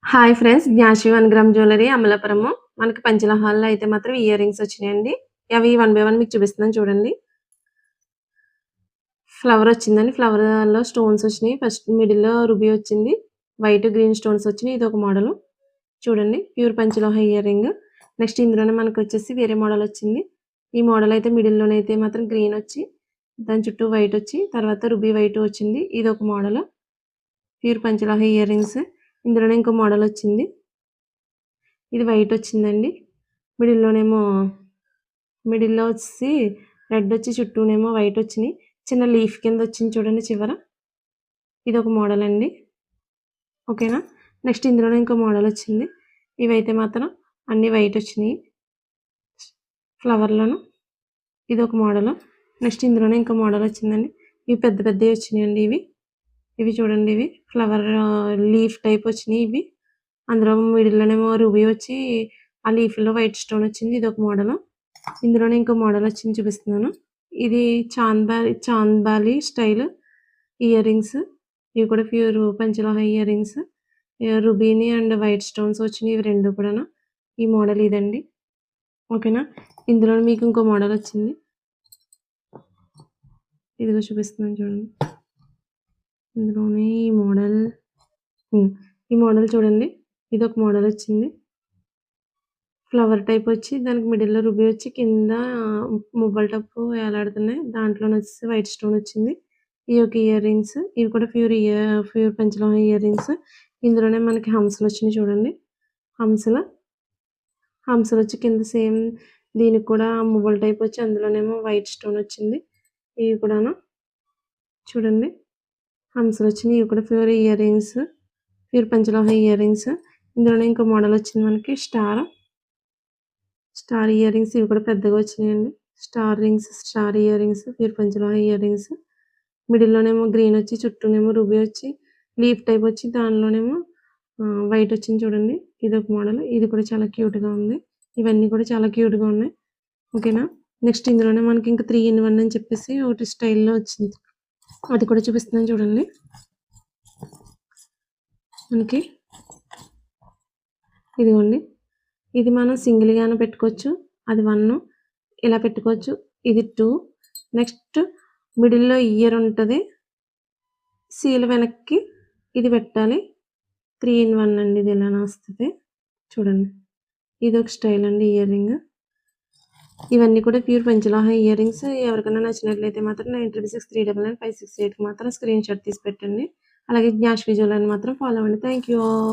Hi friends. 'జ్ఞాషి 1 gram jewellery' Amalapuram. మనకి పంచల హాల్‌లో అయితే మాత్రం ఇయర్ రింగ్స్ వచ్చినాయండి. అవి వన్ బై వన్ మీకు చూపిస్తున్నాను చూడండి. ఫ్లవర్ వచ్చిందండి. ఫ్లవర్‌లో స్టోన్స్ వచ్చినాయి. ఫస్ట్ మిడిల్‌లో రూబీ వచ్చింది. వైట్, గ్రీన్ స్టోన్స్ వచ్చినాయి. ఇదొక మోడలు. చూడండి pure panchaloha ear ring. Next ఇందులోనే మనకొచ్చేసి వేరే మోడల్ వచ్చింది. ఈ మోడల్ అయితే మిడిల్‌లోనైతే మాత్రం గ్రీన్ వచ్చి, దాని చుట్టూ వైట్ వచ్చి, తర్వాత రూబీ వైట్ వచ్చింది. ఇదొక model. Pure panchaloha ear rings. ఇందులోనే ఇంకో మోడల్ వచ్చింది. ఇది వైట్ వచ్చిందండి. మిడిల్‌లోనేమో మిడిల్‌లో వచ్చేసి రెడ్ వచ్చి చుట్టూనేమో వైట్ వచ్చినియి. చిన్న లీఫ్ కింద వచ్చింది చూడండి చివర. ఇదొక మోడల్ అండి. ఓకేనా. నెక్స్ట్ ఇందులోనే ఇంకో మోడల్ వచ్చింది. ఇవైతే మాత్రం అన్నీ వైట్ వచ్చినియి ఫ్లవర్‌లోను. ఇదొక మోడలు. నెక్స్ట్ ఇందులోనే ఇంకో మోడల్ వచ్చిందండి. ఇవి పెద్ద పెద్దయి వచ్చినియండి ఇవి. ఇవి చూడండి ఇవి ఫ్లవర్ లీఫ్ టైప్ వచ్చినియి ఇవి. అందులో మిడిల్‌లోనేమో రూబీ వచ్చి, ఆ లీఫ్‌లో వైట్ స్టోన్ వచ్చింది. ఇదొక మోడలు. ఇందులోనే ఇంకో మోడల్ వచ్చింది చూపిస్తున్నాను. ఇది చాంద్బాలి స్టైల్ ఇయర్ రింగ్స్. ఇవి కూడా ప్యూర్ పంచలోహ ఇయర్ రింగ్స్. రుబీని అండ్ వైట్ స్టోన్స్ వచ్చినాయి ఇవి 2 కూడాను. ఈ మోడల్ ఇదండి. ఓకేనా. ఇందులో మీకు ఇంకో మోడల్ వచ్చింది. ఇదిగో చూపిస్తున్నాను చూడండి. ఇందులోనే ఈ మోడల్ ఈ మోడల్ చూడండి. ఇదొక మోడల్ వచ్చింది. ఫ్లవర్ టైప్ వచ్చి, దానికి మిడిల్‌లో రూబీ వచ్చి, కింద మువ్వల టప్పు వేలాడుతున్నాయి. దాంట్లోనొచ్చేసి వైట్ స్టోన్ వచ్చింది. ఈ యొక్క ఇయర్ రింగ్స్. ఇవి కూడా ప్యూర్ పంచలోహ ఇయర్ రింగ్స్. ఇందులోనే మనకి హంసలొచ్చినియి చూడండి. హంసలు, హంసలొచ్చి కింద సేమ్ దీనికి కూడా మువ్వల టైప్ వచ్చి, అందులోనేమో వైట్ స్టోన్ వచ్చింది. ఇవి కూడాను చూడండి. హంసలొచ్చినియి. ఇవి కూడా pure ear rings. Pure panchaloha ear rings. ఇందులోనే ఇంకో మోడల్ వచ్చింది మనకి స్టార్ ఇయర్ రింగ్స్. ఇవి కూడా పెద్దగా వచ్చినాయండి. Star ear rings, pure panchaloha ear rings. మిడిల్‌లోనేమో గ్రీన్ వచ్చి, చుట్టూనేమో రూబీ వచ్చి, లీఫ్ టైప్ వచ్చి, దానిలోనేమో వైట్ వచ్చింది చూడండి. ఇదొక మోడల్. ఇది కూడా చాలా క్యూట్‌గా ఉంది. ఇవన్నీ కూడా చాలా క్యూట్‌గా ఉన్నాయి. ఓకేనా. నెక్స్ట్ ఇందులోనే మనకి ఇంకా 3 ఇన్ 1 అని చెప్పేసి ఒకటి స్టైల్‌లో వచ్చింది. అది కూడా చూపిస్తున్నాను చూడండి. మనకి ఇదిగోండి. ఇది మనం సింగిల్‌గాను పెట్టుకోవచ్చు. అది 1 ఇలా పెట్టుకోవచ్చు. ఇది 2 నెక్స్ట్ మిడిల్‌లో ఇయర్ ఉంటది. సీల్ వెనక్కి ఇది పెట్టాలి. 3 ఇన్ 1 అండి. ఇది ఇలానే వస్తది. చూడండి. ఇదొక స్టైల్ అండి ఇయర్ రింగ్. ఇవన్నీ కూడా ప్యూర్ పంచలోహ ఇయర్ రింగ్స్. ఎవరికైనా నచ్చినట్లయితే మాత్రం 9363995668కి మాత్రం స్క్రీన్‌షాట్ తీసి పెట్టండి. అలాగే జ్ఞాష్ విజువల్ అని మాత్రం ఫాలో అవ్వండి. Thank you all.